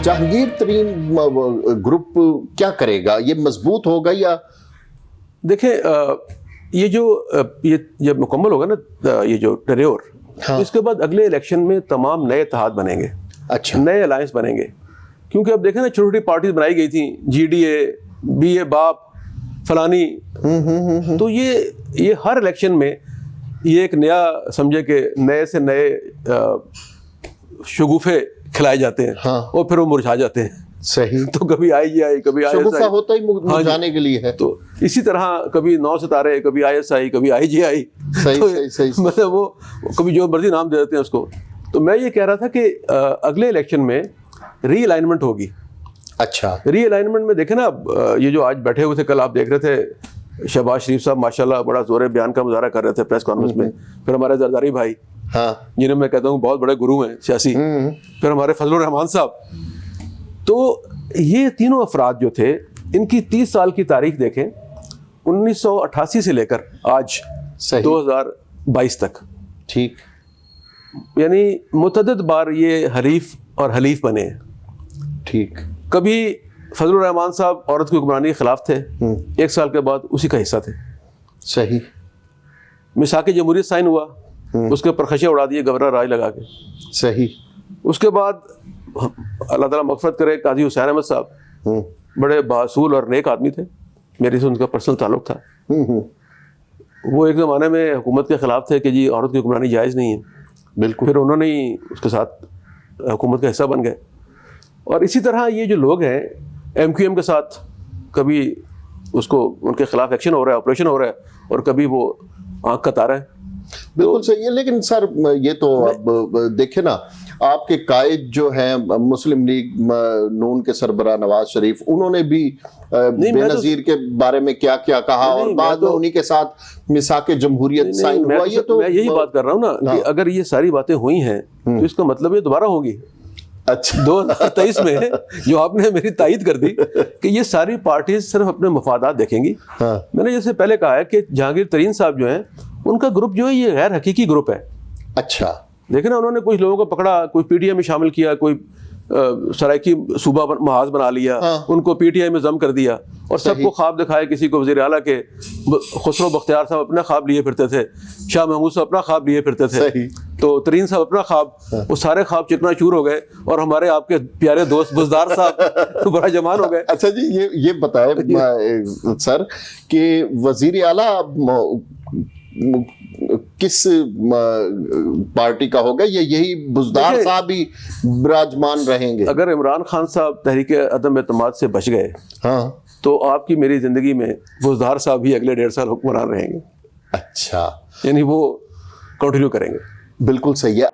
جہانگیر ترین group کیا کرے گا؟ یہ مضبوط ہوگا یا؟ دیکھیں یہ جو یہ جب مکمل ہوگا نا یہ جو ٹریور، اس کے بعد اگلے الیکشن میں تمام نئے اتحاد بنیں گے، اچھا نئے الائنس بنیں گے. کیونکہ اب دیکھیں نا چھوٹی چھوٹی پارٹیز بنائی گئی تھیں، جی ڈی اے، بی اے باپ فلانی، تو یہ ہر الیکشن میں یہ ایک نیا سمجھے کہ نئے سے نئے شگوفے کھلائے جاتے ہیں اور پھر وہ مرجھا جاتے ہیں. صحیح. تو کبھی آئی جی آئی، کبھی آئی ایس شگوفہ آئی، ہوتا ہی مرجھانے کے لیے ہے. تو اسی طرح کبھی 9 ستارے، کبھی آئی ایس آئی، کبھی آئی جی آئی، مطلب وہ کبھی جو مرضی نام دے دیتے ہیں اس کو. تو میں یہ کہہ رہا تھا کہ اگلے الیکشن میں ری الائنمنٹ ہوگی. اچھا. ری الائنمنٹ میں دیکھیں نا، یہ جو آج بیٹھے ہوئے تھے، کل آپ دیکھ رہے تھے شہباز شریف صاحب ماشاءاللہ بڑا زور بیان کا مظاہرہ کر رہے تھے پریس کانفرنس میں. پھر ہمارے زرداری بھائی جنہیں میں کہتا ہوں بہت بڑے گرو ہیں سیاسی، پھر ہمارے فضل الرحمان صاحب. تو یہ تینوں افراد جو تھے، ان کی 30 سال کی تاریخ دیکھیں، 1988 سے لے کر آج 2022 تک، ٹھیک، یعنی متعدد بار یہ حریف اور حلیف بنے ہیں. ٹھیک. کبھی فضل الرحمان صاحب عورت کی حکمرانی کے خلاف تھے، 1 سال کے بعد اسی کا حصہ تھے. صحیح. میثاق جمہوریت سائن ہوا، اس کے پرخشے اڑا دیے گورنر راج لگا کے. صحیح. اس کے بعد اللہ تعالیٰ مغفرت کرے قاضی حسین احمد صاحب، بڑے باصول اور نیک آدمی تھے، میری سے ان کا پرسنل تعلق تھا. وہ ایک زمانے میں حکومت کے خلاف تھے کہ جی عورت کی حکمرانی جائز نہیں ہے. بالکل. پھر انہوں نے ہی اس کے ساتھ حکومت کا حصہ بن گئے. اور اسی طرح یہ جو لوگ ہیں ایم کیو ایم کے ساتھ، کبھی اس کو ان کے خلاف ایکشن ہو رہا ہے، آپریشن ہو رہا ہے، اور کبھی وہ آنکھ کا تارا ہے. بالکل صحیح ہے. لیکن سر یہ تو اب دیکھیں نا، آپ کے قائد جو ہیں مسلم لیگ نون کے سربراہ نواز شریف، انہوں نے بھی بے نظیر کے بارے میں کیا کیا کہا، اور بعد میں انہی کے ساتھ میثاق جمہوریت سائن ہوا. یہ تو میں یہی بات کر رہا ہوں نا کہ اگر یہ ساری باتیں ہوئی ہیں تو اس کا مطلب یہ دوبارہ ہوگی. اچھا. 2023 میں جو آپ نے میری تائید کر دی کہ یہ ساری پارٹیز صرف اپنے مفادات دیکھیں گی. میں نے جیسے پہلے کہا ہے کہ جہانگیر ترین صاحب جو ہیں، ان کا گروپ جو ہے یہ غیر حقیقی گروپ ہے. اچھا. دیکھیں نا، انہوں نے کچھ لوگوں کو پکڑا، کوئی پی ٹی آئی میں شامل کیا، کوئی سرائکی صوبہ محاذ بنا لیا، ان کو پی ٹی آئی میں ضم کر دیا، اور سب کو خواب دکھائے. کسی کو وزیر اعلیٰ کے، خسرو بختیار صاحب اپنا خواب لیے پھرتے تھے، شاہ محمود صاحب اپنا خواب لیے پھرتے تھے، تو ترین صاحب اپنا خواب. وہ سارے خواب چکنا چور ہو گئے، اور ہمارے آپ کے پیارے دوست بزدار صاحب بڑا جمان ہو گئے. اچھا جی، یہ بتائے سر کہ وزیر اعلیٰ کس پارٹی کا ہوگا، یا یہی بزدار صاحب ہی براجمان رہیں گے؟ اگر عمران خان صاحب تحریک عدم اعتماد سے بچ گئے تو آپ کی میری زندگی میں بزدار صاحب ہی اگلے 1.5 سال حکمران رہیں گے. اچھا. یعنی وہ کنٹینیو کریں گے. بالکل صحیح ہے.